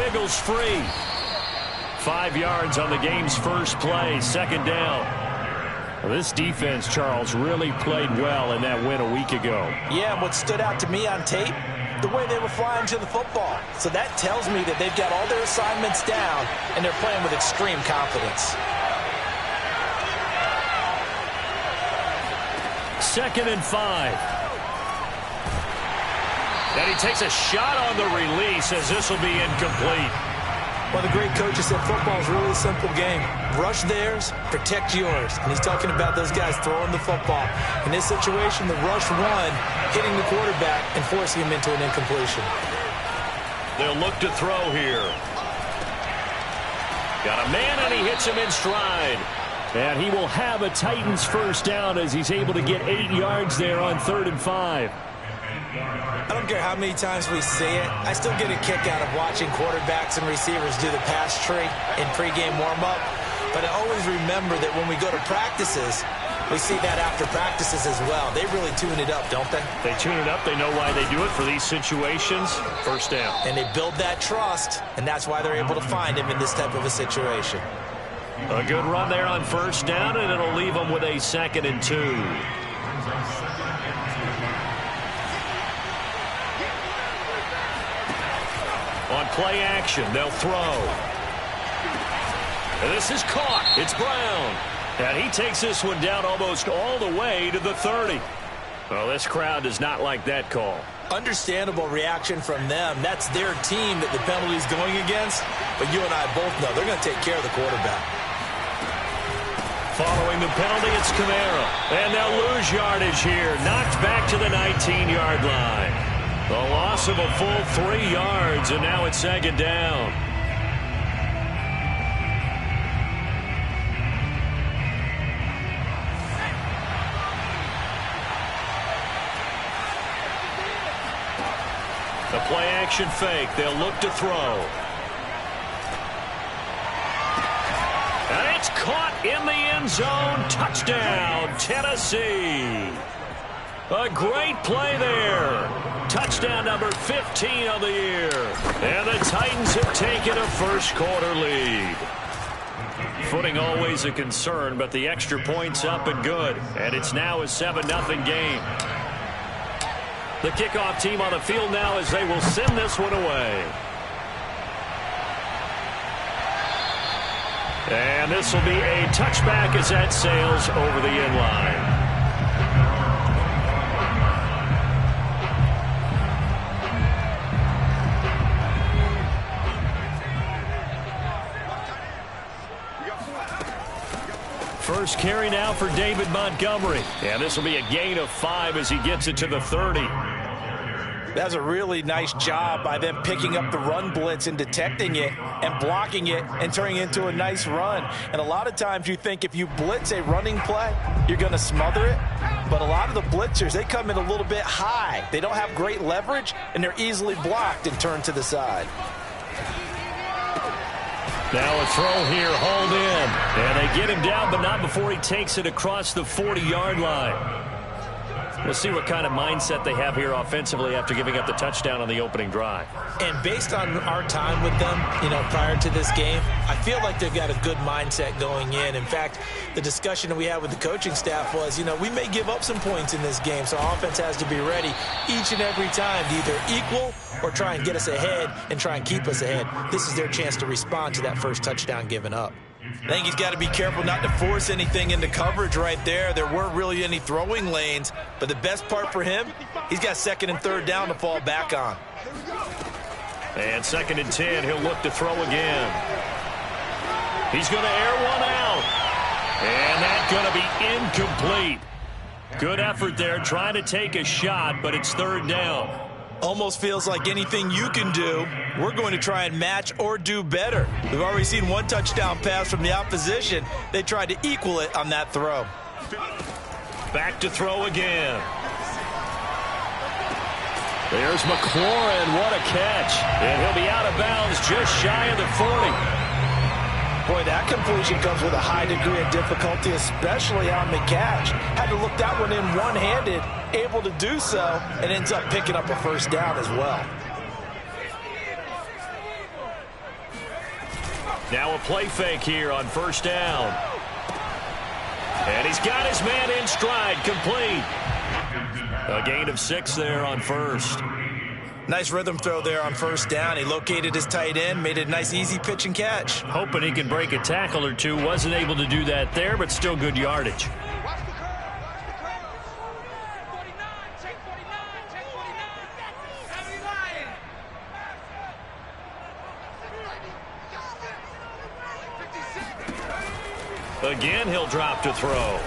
wiggles free. 5 yards on the game's first play, second down. Well, this defense, Charles, really played well in that win a week ago. Yeah, and what stood out to me on tape, the way they were flying to the football. So that tells me that they've got all their assignments down, and they're playing with extreme confidence. Second and 5. And he takes a shot on the release as this will be incomplete. Well, the great coach has said football is really a simple game. Rush theirs, protect yours. And he's talking about those guys throwing the football. In this situation, the rush one, hitting the quarterback and forcing him into an incompletion. They'll look to throw here. Got a man, and he hits him in stride. And he will have a Titans first down as he's able to get 8 yards there on 3rd and 5. I don't care how many times we see it. I still get a kick out of watching quarterbacks and receivers do the pass tree in pregame warm-up. But I always remember that when we go to practices, we see that after practices as well. They really tune it up, don't they? They tune it up. They know why they do it for these situations. First down. And they build that trust, and that's why they're able to find him in this type of a situation. A good run there on first down, and it'll leave them with a 2nd and 2. On play action, they'll throw. And this is caught. It's Brown. And he takes this one down almost all the way to the 30. Well, this crowd does not like that call. Understandable reaction from them. That's their team that the penalty's going against. But you and I both know they're going to take care of the quarterback. Following the penalty, it's Kamara. And they'll lose yardage here. Knocked back to the 19-yard line. The loss of a full 3 yards, and now it's 2nd down. The play-action fake. They'll look to throw. And it's caught in the end zone. Touchdown, Tennessee. A great play there. Touchdown number 15 of the year. And the Titans have taken a first-quarter lead. Footing always a concern, but the extra point's up and good. And it's now a 7-0 game. The kickoff team on the field now as they will send this one away. And this will be a touchback as that sails over the end line. First carry now for David Montgomery. And this will be a gain of 5 as he gets it to the 30. That's a really nice job by them picking up the run blitz and detecting it and blocking it and turning it into a nice run. And a lot of times you think if you blitz a running play, you're going to smother it. But a lot of the blitzers, they come in a little bit high. They don't have great leverage, and they're easily blocked and turned to the side. Now a throw here, hauled in. And they get him down, but not before he takes it across the 40-yard line. We'll see what kind of mindset they have here offensively after giving up the touchdown on the opening drive. And based on our time with them, prior to this game, I feel like they've got a good mindset going in. In fact, the discussion that we had with the coaching staff was, we may give up some points in this game, so our offense has to be ready each and every time to either equal or try and get us ahead and try and keep us ahead. This is their chance to respond to that first touchdown given up. I think he's got to be careful not to force anything into coverage right there. There weren't really any throwing lanes, but the best part for him, he's got 2nd and 3rd down to fall back on. And 2nd and 10, he'll look to throw again. He's going to air one out. And that's going to be incomplete. Good effort there, trying to take a shot, but it's 3rd down. Almost feels like anything you can do, we're going to try and match or do better. We've already seen one touchdown pass from the opposition. They tried to equal it on that throw. Back to throw again. There's McLaurin. What a catch. And he'll be out of bounds just shy of the 40. Boy, that completion comes with a high degree of difficulty, especially on the catch. Had to look that one in one-handed, able to do so, and ends up picking up a first down as well. Now a play fake here on first down. And he's got his man in stride, complete. A gain of 6 there on first. Nice rhythm throw there on first down. He located his tight end, made it a nice easy pitch and catch. Hoping he can break a tackle or two. Wasn't able to do that there, but still good yardage. Again, he'll drop to throw.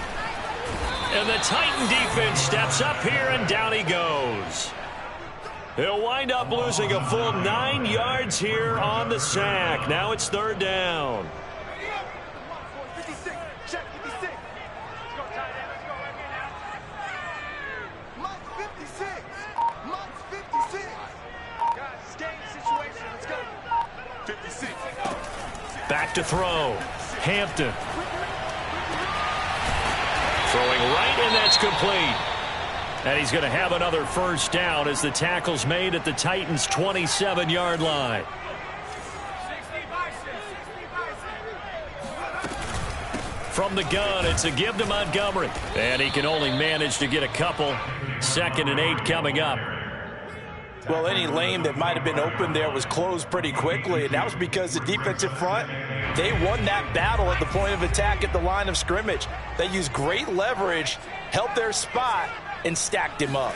And the Titan defense steps up here, and down he goes. He'll wind up losing a full 9 yards here on the sack. Now it's third down. Back to throw. Hampton. Throwing right, and that's complete. And he's going to have another first down as the tackle's made at the Titans' 27-yard line. From the gun, it's a give to Montgomery. And he can only manage to get a couple. 2nd and 8 coming up. Well, any lane that might have been open there was closed pretty quickly, and that was because the defensive front, they won that battle at the point of attack at the line of scrimmage. They used great leverage, held their spot, and stacked him up.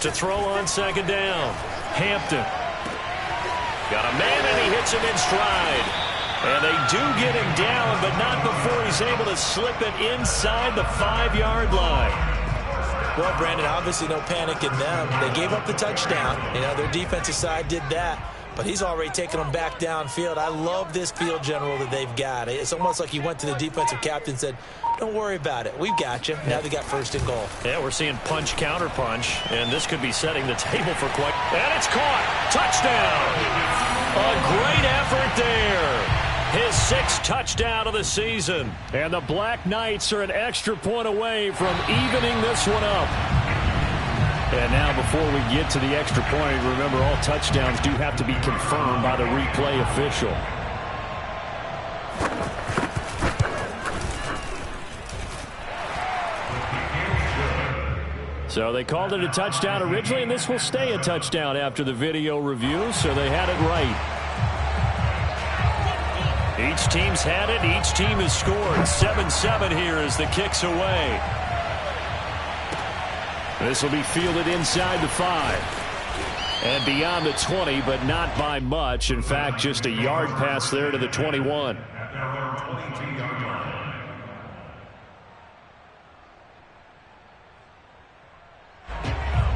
To throw on 2nd down, Hampton. Got a man, and he hits him in stride. And they do get him down, but not before he's able to slip it inside the 5-yard line. Well, Brandon, obviously no panic in them. They gave up the touchdown. You know, their defensive side did that. But he's already taken them back downfield. I love this field general that they've got. It's almost like he went to the defensive captain and said, don't worry about it. We've got you. Now they got 1st and goal. Yeah, we're seeing punch, counter punch. And this could be setting the table for quite... And it's caught. Touchdown. A great effort there. His 6th touchdown of the season. And the Black Knights are an extra point away from evening this one up. And now before we get to the extra point, remember all touchdowns do have to be confirmed by the replay official. So they called it a touchdown originally, and this will stay a touchdown after the video review, so they had it right. Each team's had it. Each team has scored. 7-7 here as the kick's away. This will be fielded inside the 5. And beyond the 20, but not by much. In fact, just a yard pass there to the 21.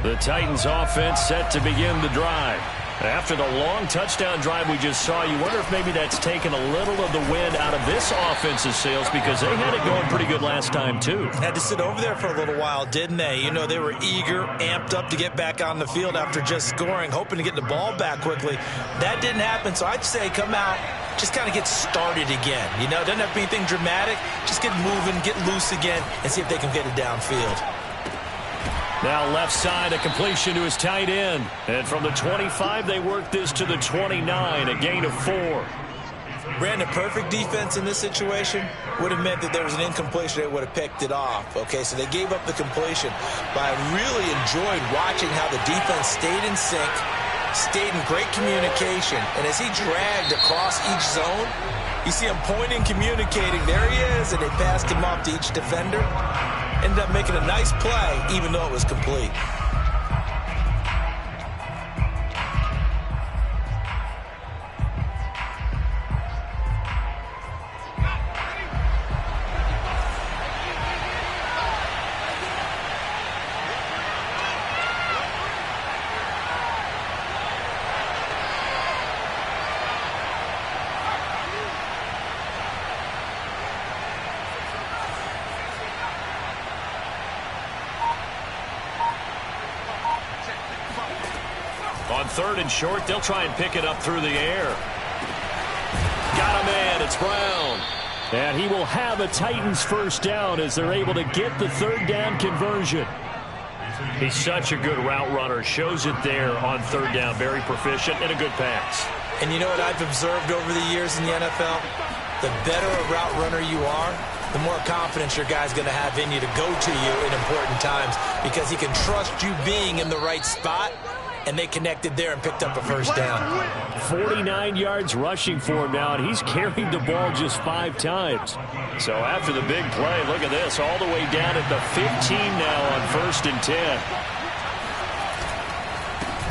The Titans offense set to begin the drive. After the long touchdown drive we just saw, you wonder if maybe that's taken a little of the wind out of this offense's sails, because they had it going pretty good last time, too. Had to sit over there for a little while, didn't they? You know, they were eager, amped up to get back on the field after just scoring, hoping to get the ball back quickly. That didn't happen, so I'd say come out, just kind of get started again. You know, doesn't have to be anything dramatic. Just get moving, get loose again, and see if they can get it downfield. Now left side, a completion to his tight end. And from the 25, they work this to the 29, a gain of 4. Brandon, perfect defense in this situation would have meant that there was an incompletion. They would have picked it off. Okay, so they gave up the completion. But I really enjoyed watching how the defense stayed in sync, stayed in great communication. And as he dragged across each zone, you see him pointing, communicating. There he is, and they passed him off to each defender. Ended up making a nice play, even though it was complete. On 3rd and short, they'll try and pick it up through the air. Got a man, it's Brown. And he will have a Titans first down as they're able to get the 3rd down conversion. He's such a good route runner. Shows it there on 3rd down. Very proficient and a good pass. And you know what I've observed over the years in the NFL? The better a route runner you are, the more confidence your guy's going to have in you to go to you in important times because he can trust you being in the right spot, and they connected there and picked up a first down. 49 yards rushing for him now, and he's carried the ball just 5 times. So after the big play, look at this, all the way down at the 15 now on 1st and 10.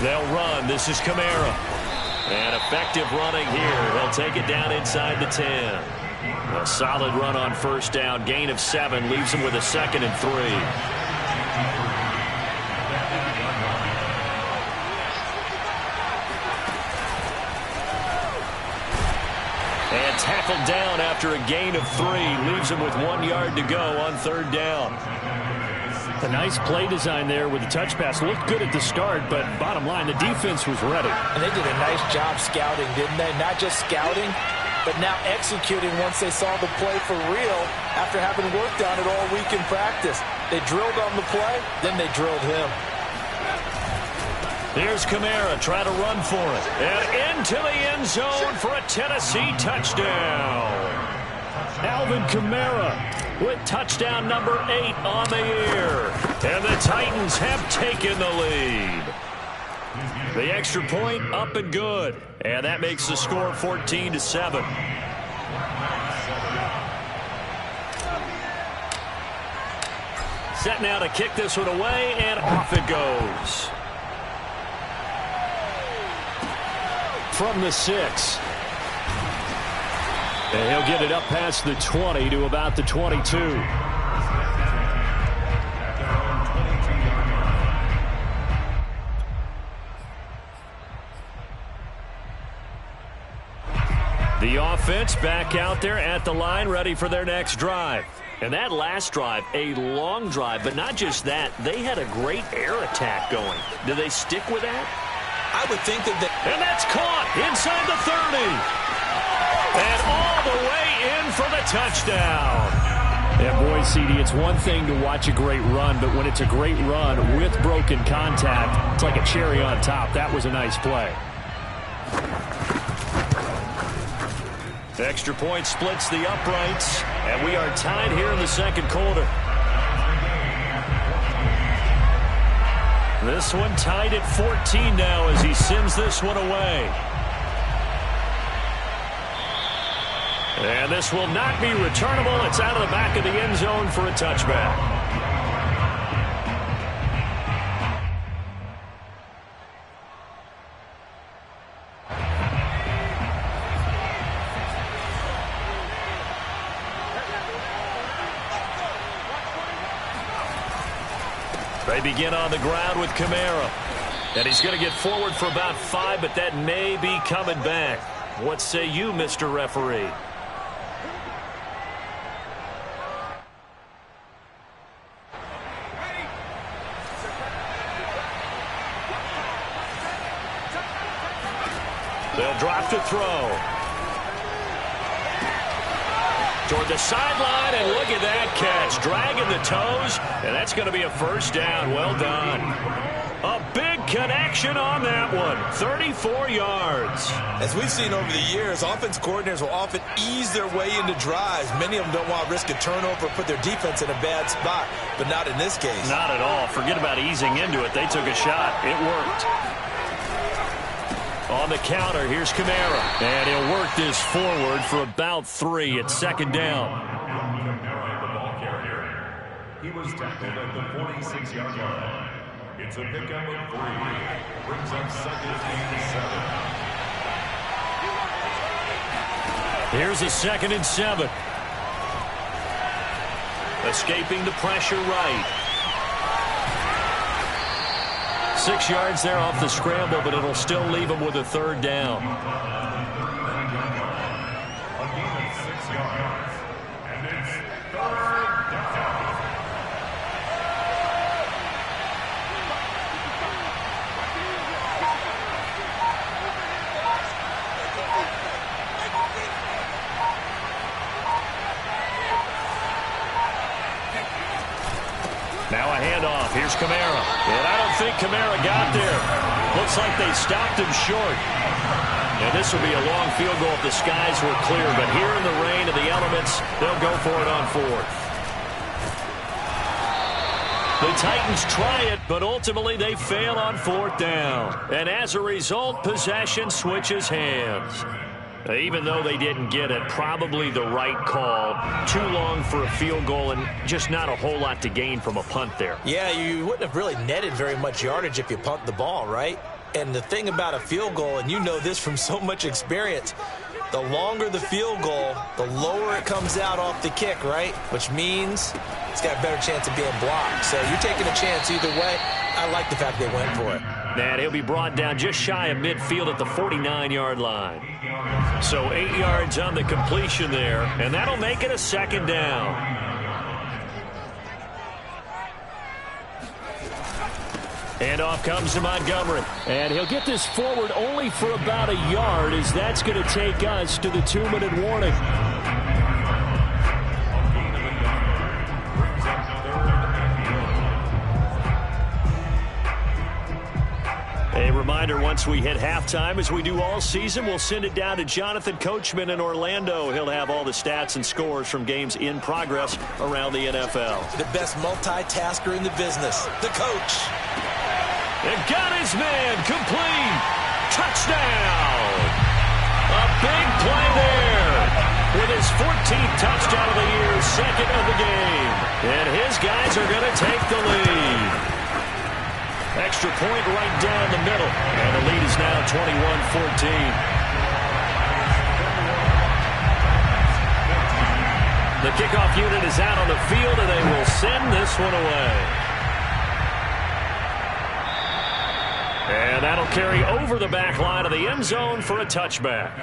They'll run. This is Kamara. And effective running here. He'll take it down inside the 10. A solid run on 1st down. Gain of 7 leaves him with a 2nd and 3. And tackled down after a gain of 3. Leaves him with 1 yard to go on 3rd down. A nice play design there with the touch pass. Looked good at the start, but bottom line, the defense was ready. And they did a nice job scouting, didn't they? Not just scouting, but now executing once they saw the play for real after having worked on it all week in practice. They drilled on the play, then they drilled him. Here's Kamara, try to run for it. And into the end zone for a Tennessee touchdown. Alvin Kamara with touchdown number 8 on the year. And the Titans have taken the lead. The extra point up and good. And that makes the score 14-7. Set now to kick this one away, and off it goes. From the 6. And he'll get it up past the 20 to about the 22. The offense back out there at the line, ready for their next drive. And that last drive, a long drive, but not just that. They had a great air attack going. Do they stick with that? I would think that and that's caught inside the 30. And all the way in for the touchdown. And boy, CD, it's one thing to watch a great run, but when it's a great run with broken contact, it's like a cherry on top. That was a nice play. The extra point splits the uprights, and we are tied here in the 2nd quarter. This one tied at 14 now as he sends this one away. And this will not be returnable. It's out of the back of the end zone for a touchback. They begin on the ground with Kamara. And he's going to get forward for about 5, but that may be coming back. What say you, Mr. Referee? They'll drop to throw. Toward the sideline, and look at that catch. Dragging the toes, and that's going to be a first down. Well done. A big connection on that one. 34 yards. As we've seen over the years, offense coordinators will often ease their way into drives. Many of them don't want to risk a turnover or put their defense in a bad spot, but not in this case. Not at all. Forget about easing into it. They took a shot. It worked. On the counter, here's Kamara. And he'll work this forward for about 3 at 2nd down. He was tackled at the 46-yard line. It's a pickup of 3. Brings up 2nd and 7. Here's a 2nd and 7. Escaping the pressure right. 6 yards there off the scramble, but it'll still leave him with a 3rd down. A gain of 6 yards. And it's 3rd down. Now a handoff. Here's Kamara. And I don't think Kamara got there. Looks like they stopped him short. And this will be a long field goal if the skies were clear. But here in the rain and the elements, they'll go for it on fourth. The Titans try it, but ultimately they fail on fourth down. And as a result, possession switches hands. Even though they didn't get it, probably the right call. Too long for a field goal and just not a whole lot to gain from a punt there. Yeah, you wouldn't have really netted very much yardage if you pumped the ball, right? And the thing about a field goal, and you know this from so much experience, the longer the field goal, the lower it comes out off the kick, right? Which means it's got a better chance of being blocked. So you're taking a chance either way. I like the fact they went for it. And he'll be brought down just shy of midfield at the 49-yard line. So 8 yards on the completion there, and that'll make it a second down. And off comes to Montgomery. And he'll get this forward only for about a yard, as that's going to take us to the 2-minute warning. A reminder, once we hit halftime, as we do all season, we'll send it down to Jonathan Coachman in Orlando. He'll have all the stats and scores from games in progress around the NFL. The best multitasker in the business, the coach. And got his man complete. Touchdown. A big play there. With his 14th touchdown of the year, second of the game. And his guys are going to take the lead. Extra point right down the middle. And the lead is now 21-14. The kickoff unit is out on the field, and they will send this one away. And that'll carry over the back line of the end zone for a touchback.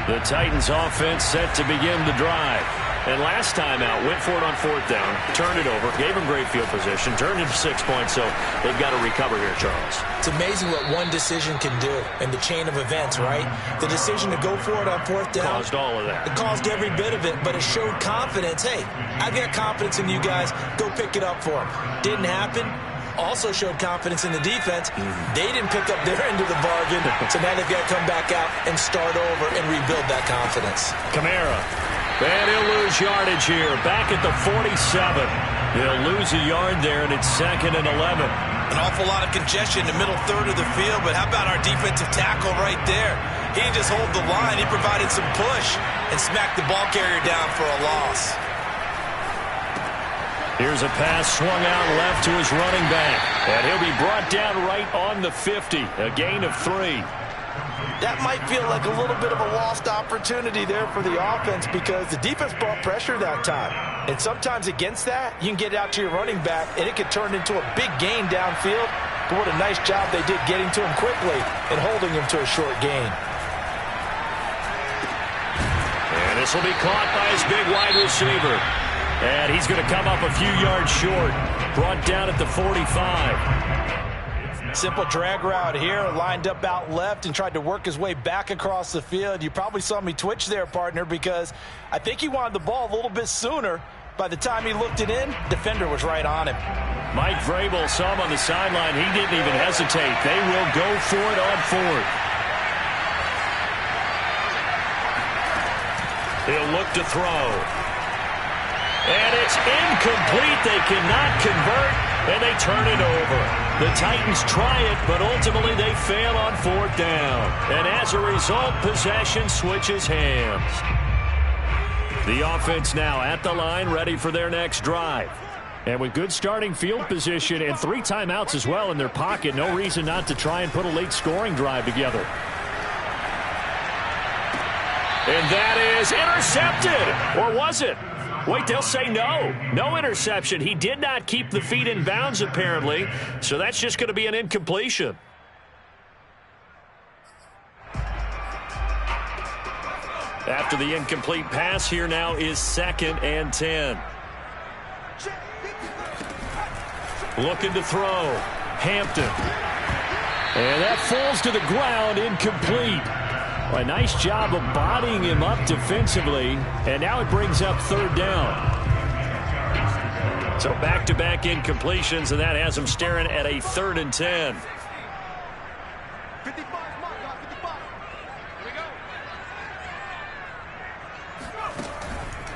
The Titans offense set to begin the drive. And last time out, went for it on fourth down, turned it over, gave them great field position, turned it 6 points, so they've got to recover here, Charles. It's amazing what one decision can do in the chain of events, right? The decision to go for it on fourth down. Caused all of that. It caused every bit of it, but it showed confidence. Hey, I've got confidence in you guys. Go pick it up for them. Didn't happen. Also showed confidence in the defense. They didn't pick up their end of the bargain, so now they've got to come back out and start over and rebuild that confidence. Kamara. And he'll lose yardage here. Back at the 47. He'll lose a yard there, and it's 2nd and 11. An awful lot of congestion in the middle third of the field, but how about our defensive tackle right there? He didn't just hold the line. He provided some push and smacked the ball carrier down for a loss. Here's a pass swung out left to his running back. And he'll be brought down right on the 50. A gain of 3. That might feel like a little bit of a lost opportunity there for the offense because the defense brought pressure that time. And sometimes against that, you can get out to your running back, and it could turn into a big gain downfield. But what a nice job they did getting to him quickly and holding him to a short gain. And this will be caught by his big wide receiver. And he's going to come up a few yards short. Brought down at the 45. Simple drag route here, lined up out left and tried to work his way back across the field. You probably saw me twitch there, partner, because I think he wanted the ball a little bit sooner. By the time he looked it in, defender was right on him. Mike Vrabel saw him on the sideline. He didn't even hesitate. They will go for it on fourth. He'll look to throw. And it's incomplete. They cannot convert, and they turn it over. The Titans try it, but ultimately they fail on fourth down. And as a result, possession switches hands. The offense now at the line, ready for their next drive. And with good starting field position and 3 timeouts as well in their pocket, no reason not to try and put a late scoring drive together. And that is intercepted. Or was it? Wait, they'll say no. No interception. He did not keep the feet in bounds, apparently. So that's just going to be an incompletion. After the incomplete pass, here now is 2nd and 10. Looking to throw. Hampton. And that falls to the ground, incomplete. A nice job of bodying him up defensively, and now it brings up 3rd down. So back-to-back incompletions, and that has them staring at a 3rd and 10.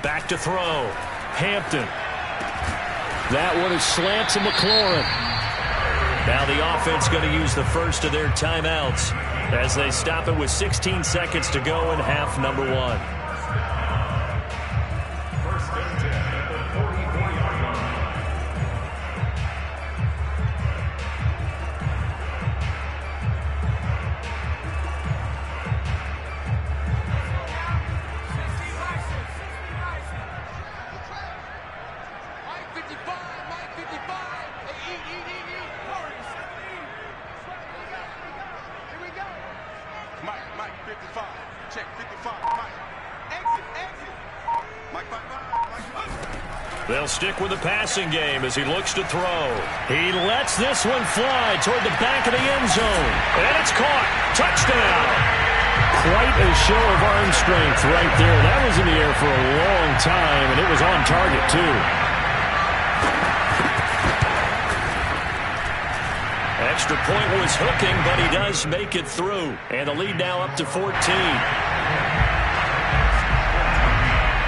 Back to throw. Hampton. That one is slant to McLaurin. Now the offense going to use the first of their timeouts as they stop it with 16 seconds to go in half number 1. First and 10 at the 44-yard line. Mike, 55. Check, 55. Mike. Exit. Mike. They'll stick with the passing game as he looks to throw. He lets this one fly toward the back of the end zone. And it's caught. Touchdown. Quite a show of arm strength right there. That was in the air for a long time, and it was on target, too. Extra point was hooking, but he does make it through. And the lead now up to 14.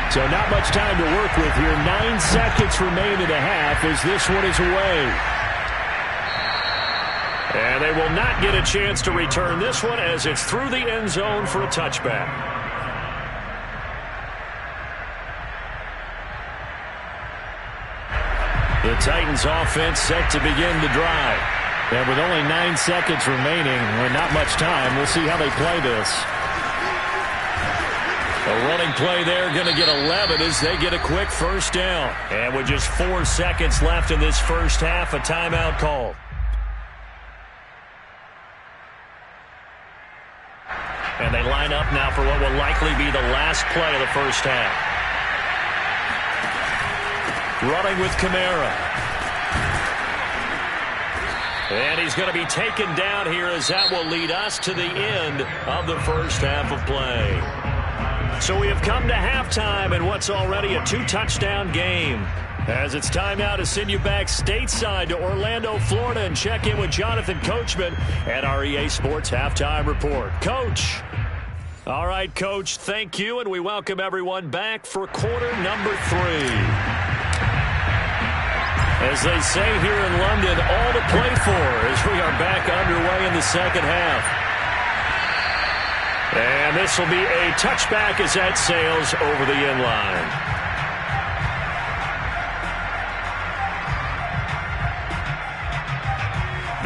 So not much time to work with here. 9 seconds remain in the half as this one is away. And they will not get a chance to return this one as it's through the end zone for a touchback. The Titans offense set to begin the drive. And with only 9 seconds remaining and not much time, we'll see how they play this. A running play there, going to get 11 as they get a quick first down. And with just 4 seconds left in this first half, a timeout call. And they line up now for what will likely be the last play of the first half. Running with Kamara. And he's going to be taken down here as that will lead us to the end of the first half of play. So we have come to halftime in what's already a 2-touchdown game. As it's time now to send you back stateside to Orlando, Florida, and check in with Jonathan Coachman at our EA Sports Halftime Report. Coach. All right, Coach, thank you, and we welcome everyone back for quarter number 3. As they say here in London, all to play for as we are back underway in the second half. And this will be a touchback as that sails over the end line.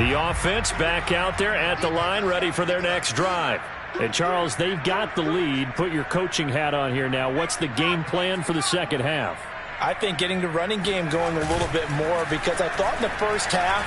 The offense back out there at the line, ready for their next drive. And, Charles, they've got the lead. Put your coaching hat on here now. What's the game plan for the second half? I think getting the running game going a little bit more because I thought in the first half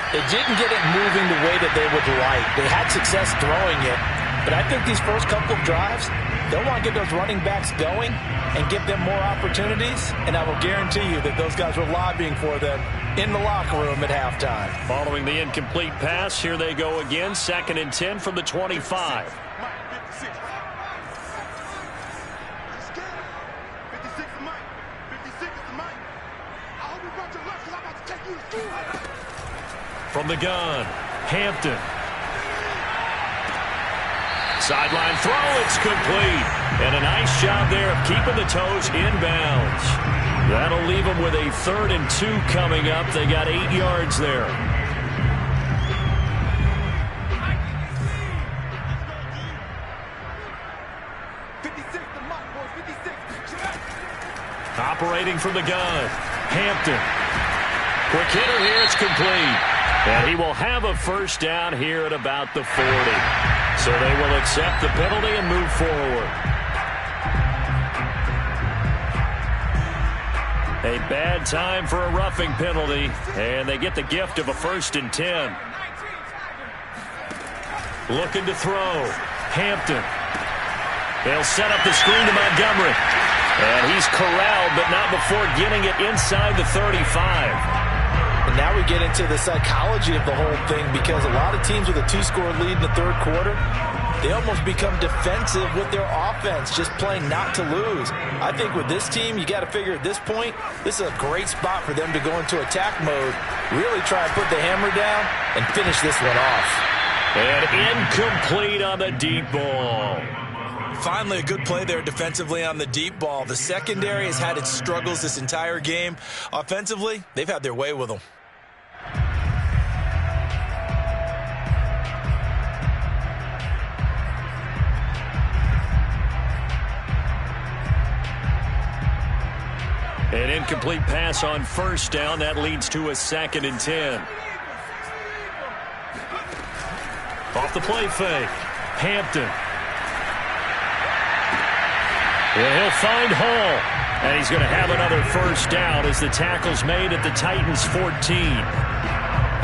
they didn't get it moving the way that they would like. They had success throwing it, but I think these first couple of drives, they'll want to get those running backs going and give them more opportunities, and I will guarantee you that those guys were lobbying for them in the locker room at halftime. Following the incomplete pass, here they go again, 2nd and 10 from the 25. From the gun, Hampton. Sideline throw, it's complete. And a nice job there of keeping the toes inbounds. That'll leave them with a 3rd and 2 coming up. They got 8 yards there. Operating from the gun, Hampton. Quick hitter here, it's complete. And he will have a first down here at about the 40. So they will accept the penalty and move forward. A bad time for a roughing penalty, and they get the gift of a 1st and 10. Looking to throw, Hampton. They'll set up the screen to Montgomery. And he's corralled, but not before getting it inside the 35. And now we get into the psychology of the whole thing because a lot of teams with a 2-score lead in the third quarter, they almost become defensive with their offense, just playing not to lose. I think with this team, you got to figure at this point, this is a great spot for them to go into attack mode, really try and put the hammer down and finish this one off. And incomplete on the deep ball. Finally, a good play there defensively on the deep ball. The secondary has had its struggles this entire game. Offensively, they've had their way with them. An incomplete pass on first down. That leads to a 2nd and 10. Off the play fake. Hampton. And he'll find Hall. And he's going to have another first down as the tackle's made at the Titans' 14.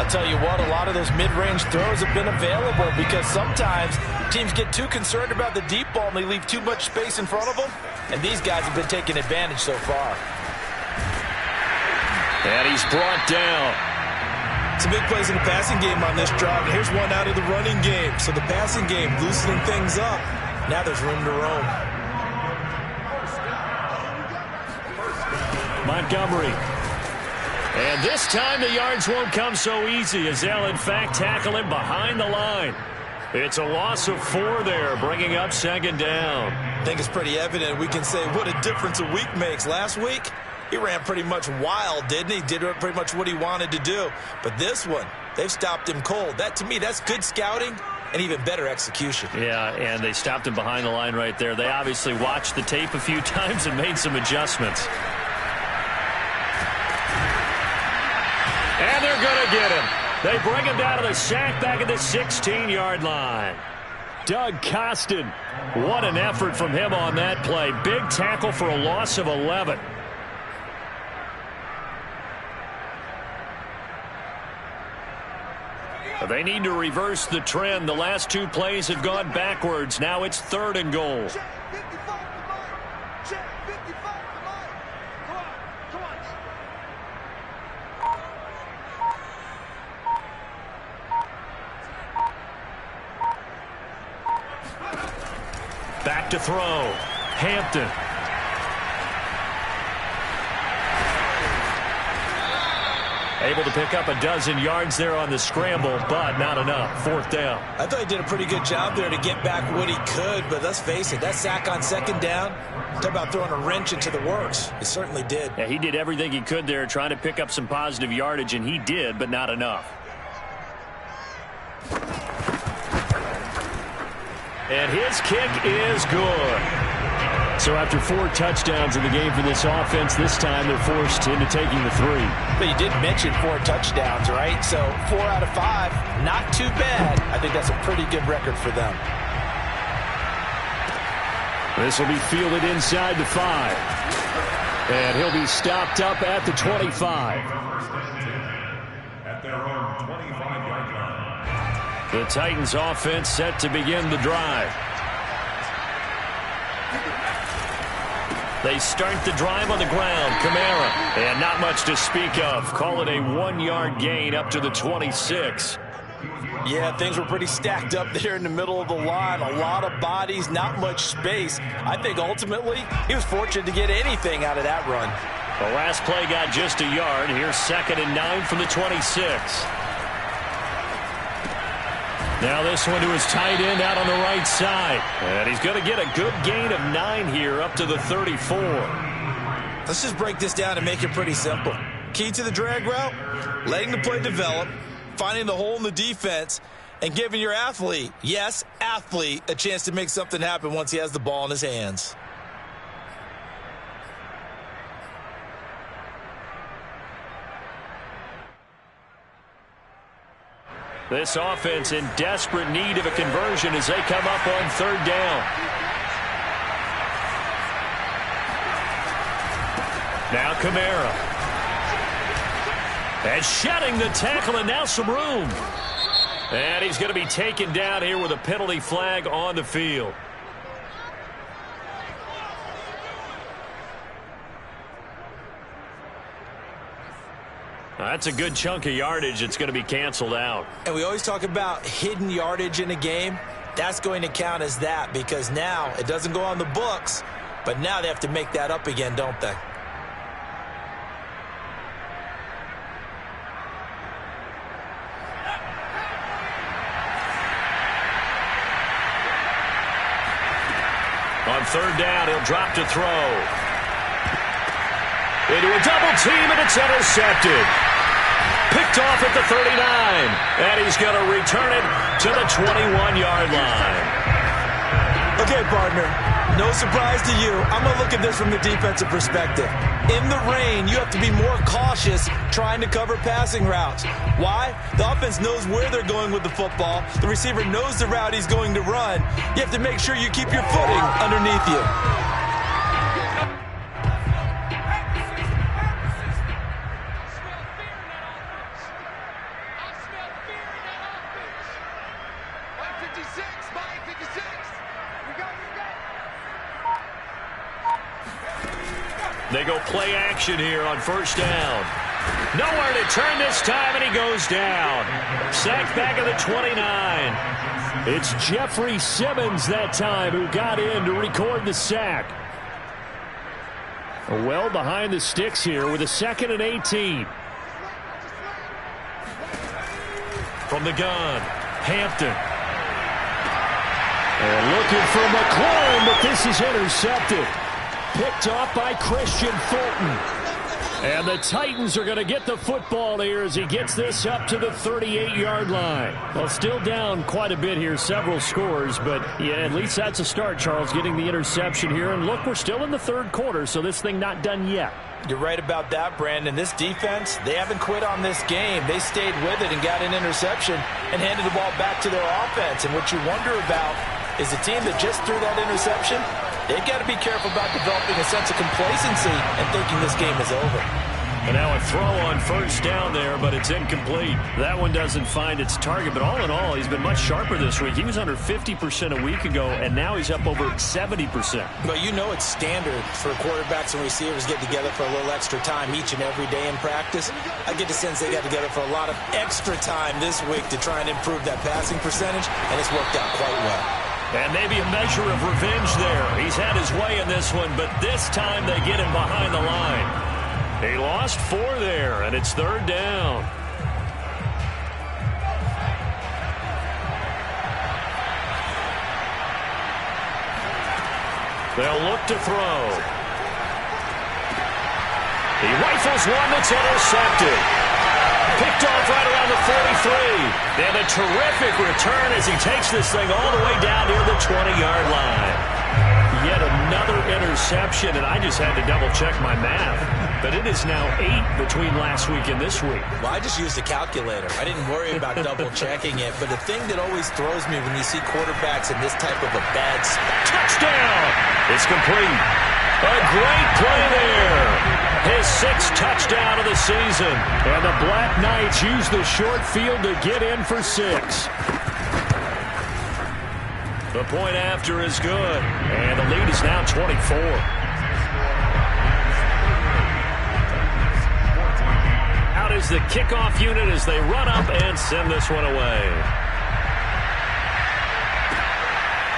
I'll tell you what, a lot of those mid-range throws have been available because sometimes teams get too concerned about the deep ball and they leave too much space in front of them. And these guys have been taking advantage so far. And he's brought down. Some big plays in the passing game on this drive. Here's one out of the running game. So the passing game loosening things up. Now there's room to roam. Montgomery. And this time the yards won't come so easy as they'll in fact tackle him behind the line. It's a loss of 4 there, bringing up 2nd down. I think it's pretty evident. We can say what a difference a week makes. Last week, he ran pretty much wild, didn't he? Did pretty much what he wanted to do. But this one, they've stopped him cold. That, to me, that's good scouting and even better execution. Yeah, and they stopped him behind the line right there. They obviously watched the tape a few times and made some adjustments. And they're going to get him. They bring him down to the sack back at the 16-yard line. Doug Costin, what an effort from him on that play. Big tackle for a loss of 11. They need to reverse the trend. The last 2 plays have gone backwards. Now it's 3rd and goal. Back to throw. Hampton. Able to pick up a dozen yards there on the scramble, but not enough. 4th down. I thought he did a pretty good job there to get back what he could, but let's face it, that sack on 2nd down, talk about throwing a wrench into the works. He certainly did. Yeah, he did everything he could there trying to pick up some positive yardage, and he did, but not enough. And his kick is good. So after 4 touchdowns in the game for this offense, this time they're forced into taking the 3. But you did mention 4 touchdowns, right? So 4 out of 5, not too bad. I think that's a pretty good record for them. This will be fielded inside the 5. And he'll be stopped up at the 25. At their own 25-yard line. The Titans offense set to begin the drive. They start the drive on the ground. Kamara. And not much to speak of. Call it a 1-yard gain up to the 26. Yeah, things were pretty stacked up there in the middle of the line. A lot of bodies, not much space. I think ultimately he was fortunate to get anything out of that run. The last play got just a yard. Here's 2nd and 9 from the 26. Now this one to his tight end out on the right side. And he's going to get a good gain of 9 here up to the 34. Let's just break this down and make it pretty simple. Key to the drag route, letting the play develop, finding the hole in the defense, and giving your athlete, yes, athlete, a chance to make something happen once he has the ball in his hands. This offense in desperate need of a conversion as they come up on 3rd down. Now Kamara. And shedding the tackle, and now some room. And he's going to be taken down here with a penalty flag on the field. That's a good chunk of yardage. It's going to be canceled out. And we always talk about hidden yardage in a game. That's going to count as that because now it doesn't go on the books, but now they have to make that up again, don't they? On third down, he'll drop to throw. Into a double team, and it's intercepted. Picked off at the 39, and he's going to return it to the 21-yard line. Okay, partner, no surprise to you. I'm going to look at this from the defensive perspective. In the rain, you have to be more cautious trying to cover passing routes. Why? The offense knows where they're going with the football. The receiver knows the route he's going to run. You have to make sure you keep your footing underneath you. They go play action here on first down. Nowhere to turn this time, and he goes down. Sacked back at the 29. It's Jeffrey Simmons that time who got in to record the sack. Well behind the sticks here with a 2nd and 18. From the gun, Hampton. And looking for McLaurin, but this is intercepted. Picked off by Christian Fulton. And the Titans are going to get the football here as he gets this up to the 38-yard line. Well, still down quite a bit here, several scores, but yeah, at least that's a start, Charles, getting the interception here. And look, we're still in the third quarter, so this thing not done yet. You're right about that, Brandon. This defense, they haven't quit on this game. They stayed with it and got an interception and handed the ball back to their offense. And what you wonder about is the team that just threw that interception, they've got to be careful about developing a sense of complacency and thinking this game is over. And now a throw on first down there, but it's incomplete. That one doesn't find its target, but all in all, he's been much sharper this week. He was under 50% a week ago, and now he's up over 70%. But you know it's standard for quarterbacks and receivers get together for a little extra time each and every day in practice. I get the sense they got together for a lot of extra time this week to try and improve that passing percentage, and it's worked out quite well. And maybe a measure of revenge there. He's had his way in this one, but this time they get him behind the line. They lost 4 there, and it's third down. They'll look to throw. He rifles one that's intercepted. Picked off right around the 43. And a terrific return as he takes this thing all the way down near the 20-yard line. Yet another interception, and I just had to double-check my math. But it is now 8 between last week and this week. Well, I just used a calculator. I didn't worry about double-checking it. But the thing that always throws me when you see quarterbacks in this type of a bad spot. Touchdown! It's complete. A great play there. His 6th touchdown of the season. And the Black Knights use the short field to get in for 6. The point after is good. And the lead is now 24. Out is the kickoff unit as they run up and send this one away.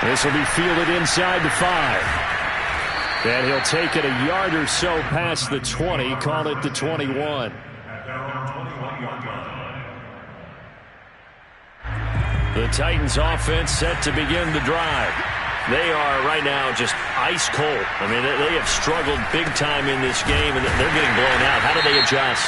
This will be fielded inside the 5. And he'll take it a yard or so past the 20, call it the 21. The Titans offense set to begin the drive. They are right now just ice cold. I mean, they have struggled big time in this game, and they're getting blown out. How do they adjust?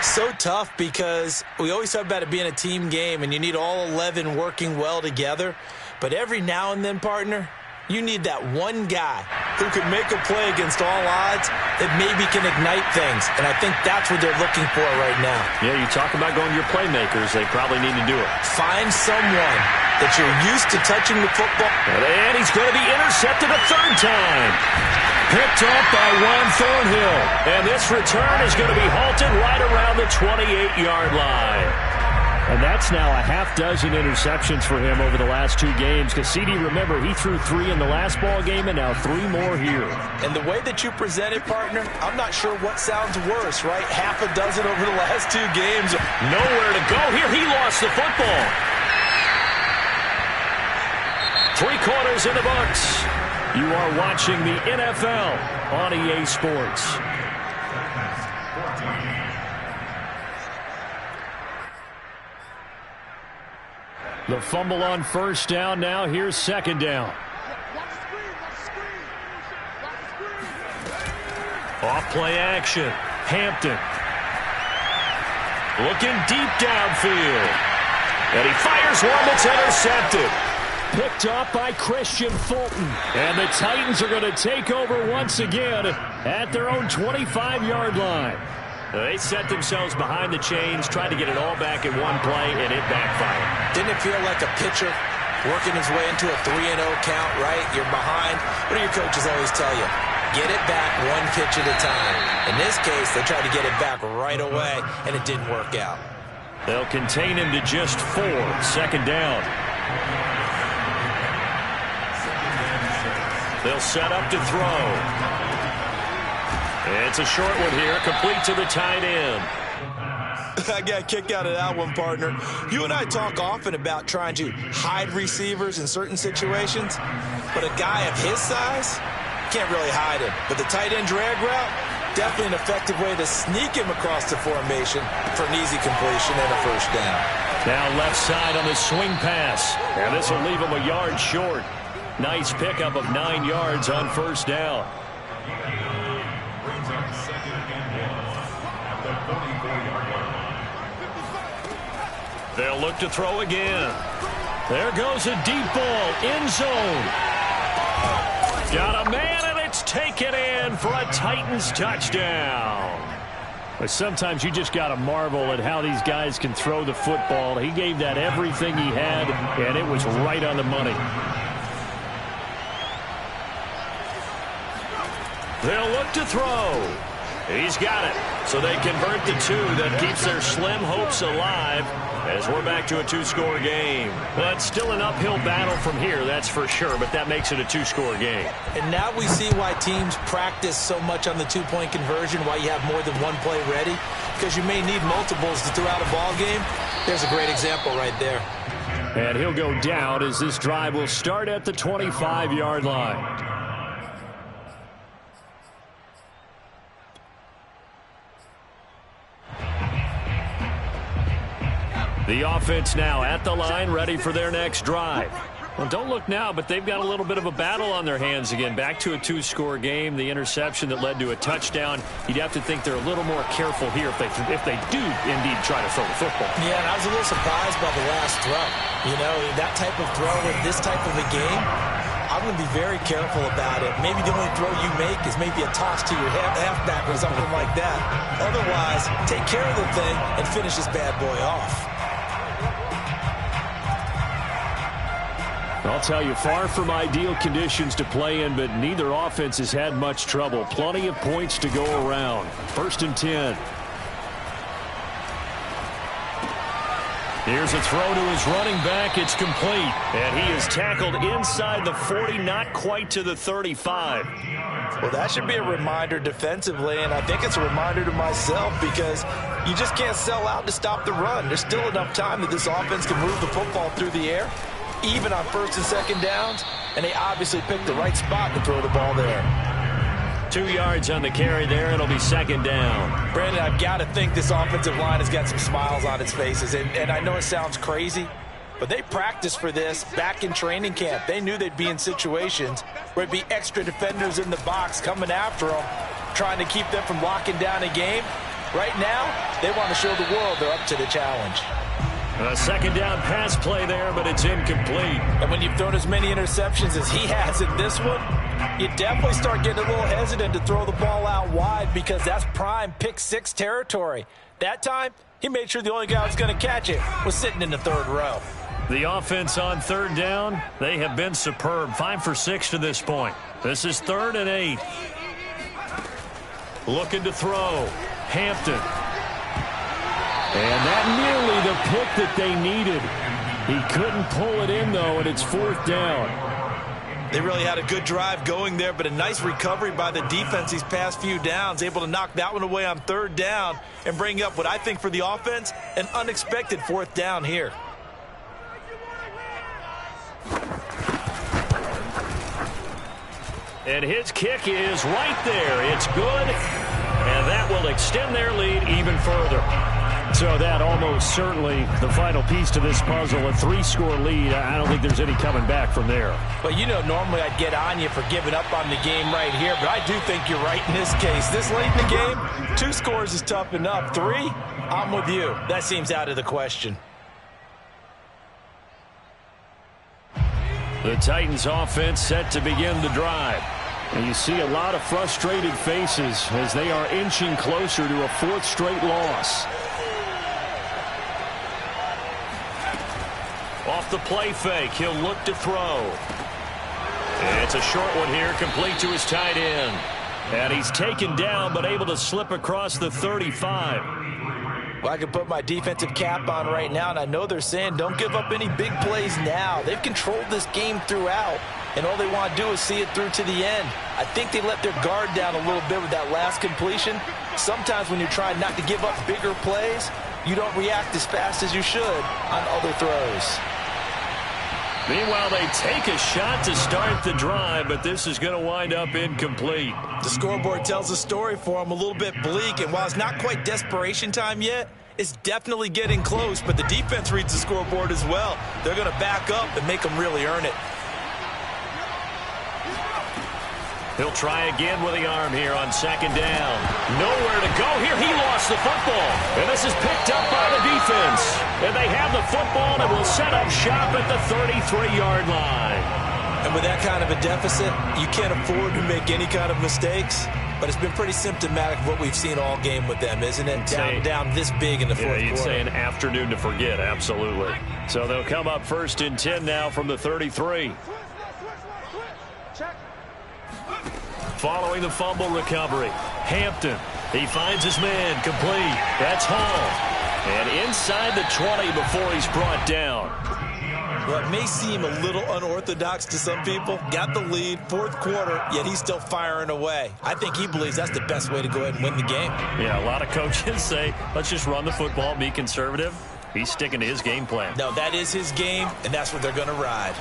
So tough because we always talk about it being a team game, and you need all 11 working well together. But every now and then, partner, you need that one guy who could make a play against all odds that maybe can ignite things. And I think that's what they're looking for right now. Yeah, you talk about going to your playmakers. They probably need to do it. Find someone that you're used to touching the football. And he's going to be intercepted a 3rd time. Picked up by Juan Thornhill. And this return is going to be halted right around the 28-yard line. And that's now a half-dozen interceptions for him over the last 2 games. Because CD, remember, he threw 3 in the last ball game and now 3 more here. And the way that you present it, partner, I'm not sure what sounds worse, right? Half a dozen over the last 2 games. Nowhere to go here. He lost the football. 3 quarters in the books. You are watching the NFL on EA Sports. The fumble on first down. Now here's second down. Off play action. Hampton. Looking deep downfield. And he fires one that's intercepted. Picked off by Christian Fulton. And the Titans are going to take over once again at their own 25-yard line. They set themselves behind the chains, tried to get it all back in one play, and it backfired. Didn't it feel like a pitcher working his way into a 3-0 count, right? You're behind. What do your coaches always tell you? Get it back one pitch at a time. In this case, they tried to get it back right away, and it didn't work out. They'll contain him to just 4. Second down. They'll set up to throw. It's a short one here, complete to the tight end. I got a kick out of that one, partner. You and I talk often about trying to hide receivers in certain situations, but a guy of his size can't really hide him. But the tight end drag route, definitely an effective way to sneak him across the formation for an easy completion and a first down. Now left side on the swing pass, and this will leave him a yard short. Nice pickup of 9 yards on first down. They'll look to throw again. There goes a deep ball, end zone. Got a man, and it's taken in for a Titans touchdown. But sometimes you just got to marvel at how these guys can throw the football. He gave that everything he had, and it was right on the money. They'll look to throw. He's got it. So they convert the 2 that keeps their slim hopes alive as we're back to a 2-score game. But still an uphill battle from here, that's for sure, but that makes it a 2-score game. And now we see why teams practice so much on the 2-point conversion, why you have more than one play ready, because you may need multiples to throw out a ball game. There's a great example right there. And he'll go down as this drive will start at the 25-yard line. The offense now at the line, ready for their next drive. Well, don't look now, but they've got a little bit of a battle on their hands again. Back to a 2-score game. The interception that led to a touchdown. You'd have to think they're a little more careful here if they do indeed try to throw the football. Yeah, and I was a little surprised by the last throw. You know, that type of throw in this type of a game, I'm going to be very careful about it. Maybe the only throw you make is maybe a toss to your halfback or something like that. Otherwise, take care of the thing and finish this bad boy off. I'll tell you, far from ideal conditions to play in, but neither offense has had much trouble. Plenty of points to go around. 1st and 10. Here's a throw to his running back. It's complete. And he is tackled inside the 40, not quite to the 35. Well, that should be a reminder defensively, and I think it's a reminder to myself because you just can't sell out to stop the run. There's still enough time that this offense can move the football through the air, even on 1st and 2nd downs, and they obviously picked the right spot to throw the ball there. 2 yards on the carry there. It'll be 2nd down. Brandon, I've got to think this offensive line has got some smiles on its faces, and I know it sounds crazy, but they practiced for this back in training camp. They knew they'd be in situations where it'd be extra defenders in the box coming after them, trying to keep them from locking down a game. Right now, they want to show the world they're up to the challenge. A 2nd down pass play there, but it's incomplete. And when you've thrown as many interceptions as he has in this one, you definitely start getting a little hesitant to throw the ball out wide because that's prime pick 6 territory. That time, he made sure the only guy who was going to catch it was sitting in the 3rd row. The offense on 3rd down, they have been superb. 5 for 6 to this point. This is 3rd and 8. Looking to throw. Hampton. And that nearly the pick that they needed. He couldn't pull it in, though, and it's 4th down. They really had a good drive going there, but a nice recovery by the defense these past few downs, able to knock that one away on 3rd down and bring up what I think for the offense, an unexpected 4th down here. And his kick is right there. It's good, and that will extend their lead even further. So that almost certainly the final piece to this puzzle, a 3-score lead. I don't think there's any coming back from there. Well, you know, normally I'd get on you for giving up on the game right here, but I do think you're right in this case. This late in the game, 2 scores is tough enough. 3, I'm with you. That seems out of the question. The Titans offense set to begin the drive. And you see a lot of frustrated faces as they are inching closer to a 4th straight loss. Off the play fake, he'll look to throw. And it's a short one here, complete to his tight end. And he's taken down, but able to slip across the 35. Well, I can put my defensive cap on right now, and I know they're saying don't give up any big plays now. They've controlled this game throughout, and all they want to do is see it through to the end. I think they let their guard down a little bit with that last completion. Sometimes when you're trying not to give up bigger plays, you don't react as fast as you should on other throws. Meanwhile, they take a shot to start the drive, but this is going to wind up incomplete. The scoreboard tells a story for them, a little bit bleak, and while it's not quite desperation time yet, it's definitely getting close, but the defense reads the scoreboard as well. They're going to back up and make them really earn it. He'll try again with the arm here on 2nd down. Nowhere to go here. He lost the football. And this is picked up by the defense. And they have the football and will set up shop at the 33-yard line. And with that kind of a deficit, you can't afford to make any kind of mistakes. But it's been pretty symptomatic of what we've seen all game with them, isn't it? Down this big in the fourth quarter. You'd say an afternoon to forget, absolutely. So they'll come up 1st and 10 now from the 33. Following the fumble recovery, Hampton, he finds his man, complete. That's Hall. And inside the 20 before he's brought down. Well, it may seem a little unorthodox to some people. Got the lead, 4th quarter, yet he's still firing away. I think he believes that's the best way to go ahead and win the game. Yeah, a lot of coaches say, let's just run the football, be conservative. He's sticking to his game plan. No, that is his game, and that's what they're going to ride.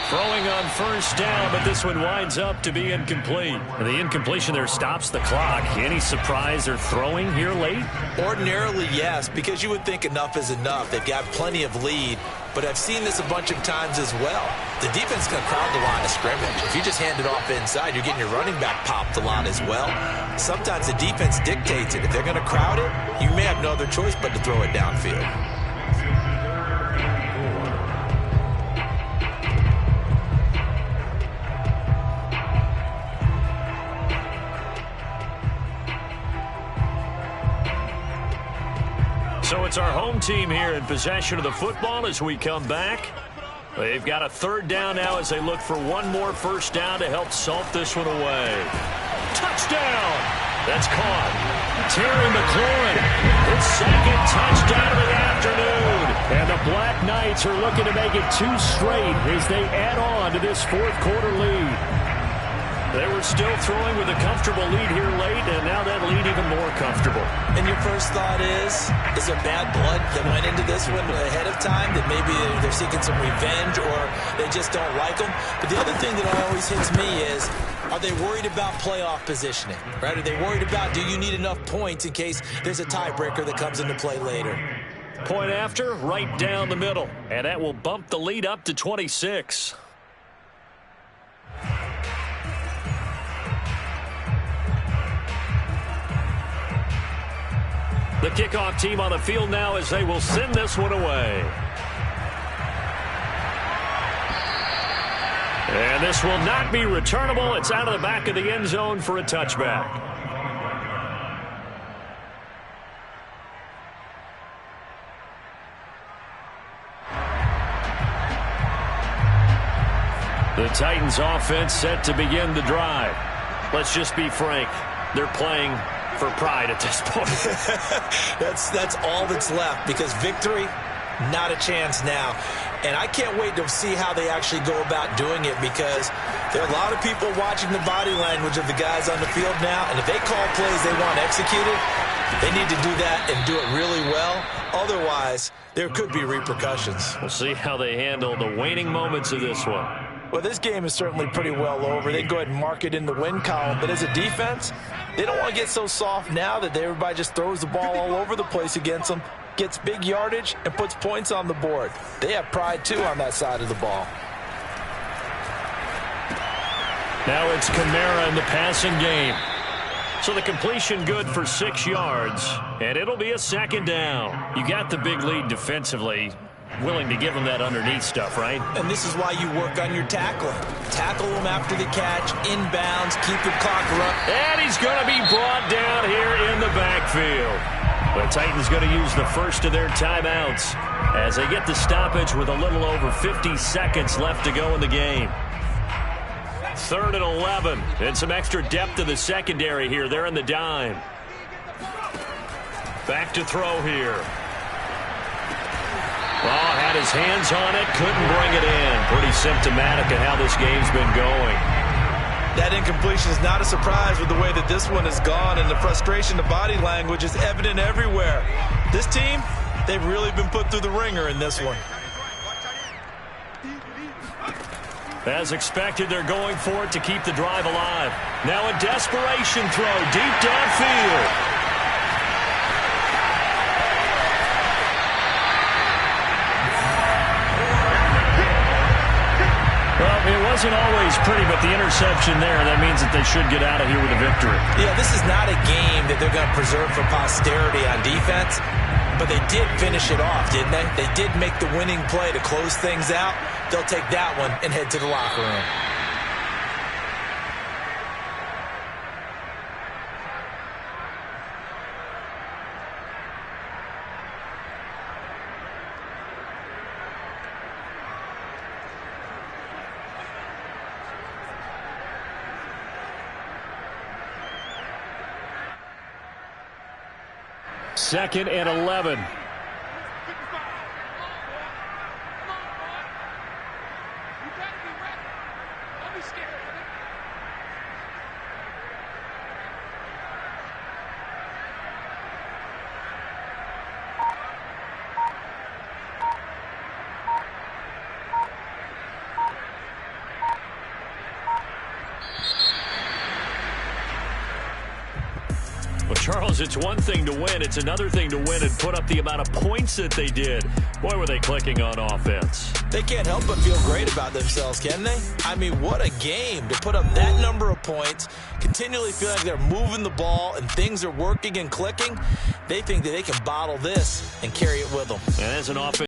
Throwing on 1st down, but this one winds up to be incomplete. And the incompletion there stops the clock. Any surprise they're throwing here late? Ordinarily, yes, because you would think enough is enough. They've got plenty of lead, but I've seen this a bunch of times as well. The defense is going to crowd the line of scrimmage. If you just hand it off inside, you're getting your running back popped a lot as well. Sometimes the defense dictates it. If they're going to crowd it, you may have no other choice but to throw it downfield. So it's our home team here in possession of the football as we come back. They've got a 3rd down now as they look for one more 1st down to help salt this one away. Touchdown! That's caught. Terry McLaurin, his 2nd touchdown of the afternoon. And the Black Knights are looking to make it 2 straight as they add on to this 4th quarter lead. They were still throwing with a comfortable lead here late, and now that lead even more comfortable. And your first thought is there bad blood that went into this one ahead of time, that maybe they're seeking some revenge or they just don't like them? But the other thing that always hits me is, are they worried about playoff positioning? Right? Are they worried about, do you need enough points in case there's a tiebreaker that comes into play later? Point after, right down the middle. And that will bump the lead up to 26. The kickoff team on the field now as they will send this one away. And this will not be returnable. It's out of the back of the end zone for a touchback. The Titans offense set to begin the drive. Let's just be frank. They're playing for pride at this point. That's all that's left, because victory, not a chance now. And I can't wait to see how they actually go about doing it, because there are a lot of people watching the body language of the guys on the field now, and if they call plays they want executed, they need to do that and do it really well. Otherwise, there could be repercussions. We'll see how they handle the waning moments of this one. Well, this game is certainly pretty well over. They can go ahead and mark it in the win column. But as a defense, they don't want to get so soft now that everybody just throws the ball all over the place against them, gets big yardage, and puts points on the board. They have pride, too, on that side of the ball. Now it's Kamara in the passing game. So the completion good for 6 yards, and it'll be a second down. You got the big lead defensively. Willing to give them that underneath stuff, right? And this is why you work on your tackling. Tackle them after the catch, inbounds, keep the clock running. And he's going to be brought down here in the backfield. The Titans going to use the first of their timeouts as they get the stoppage with a little over 50 seconds left to go in the game. 3rd and 11, and some extra depth in the secondary here. They're in the dime. Back to throw here. Oh, had his hands on it, couldn't bring it in. Pretty symptomatic of how this game's been going. That incompletion is not a surprise with the way that this one has gone, and the frustration, the body language is evident everywhere. This team, they've really been put through the ringer in this one. As expected, they're going for it to keep the drive alive. Now a desperation throw deep downfield. Well, it wasn't always pretty, but the interception there, that means that they should get out of here with a victory. Yeah, this is not a game that they're going to preserve for posterity on defense, but they did finish it off, didn't they? They did make the winning play to close things out. They'll take that one and head to the locker room. Second and 11. Well, Charles, it's one thing to win. It's another thing to win and put up the amount of points that they did. Boy, were they clicking on offense. They can't help but feel great about themselves, can they? I mean, what a game to put up that number of points, continually feel like they're moving the ball and things are working and clicking. They think that they can bottle this and carry it with them. And as an offense,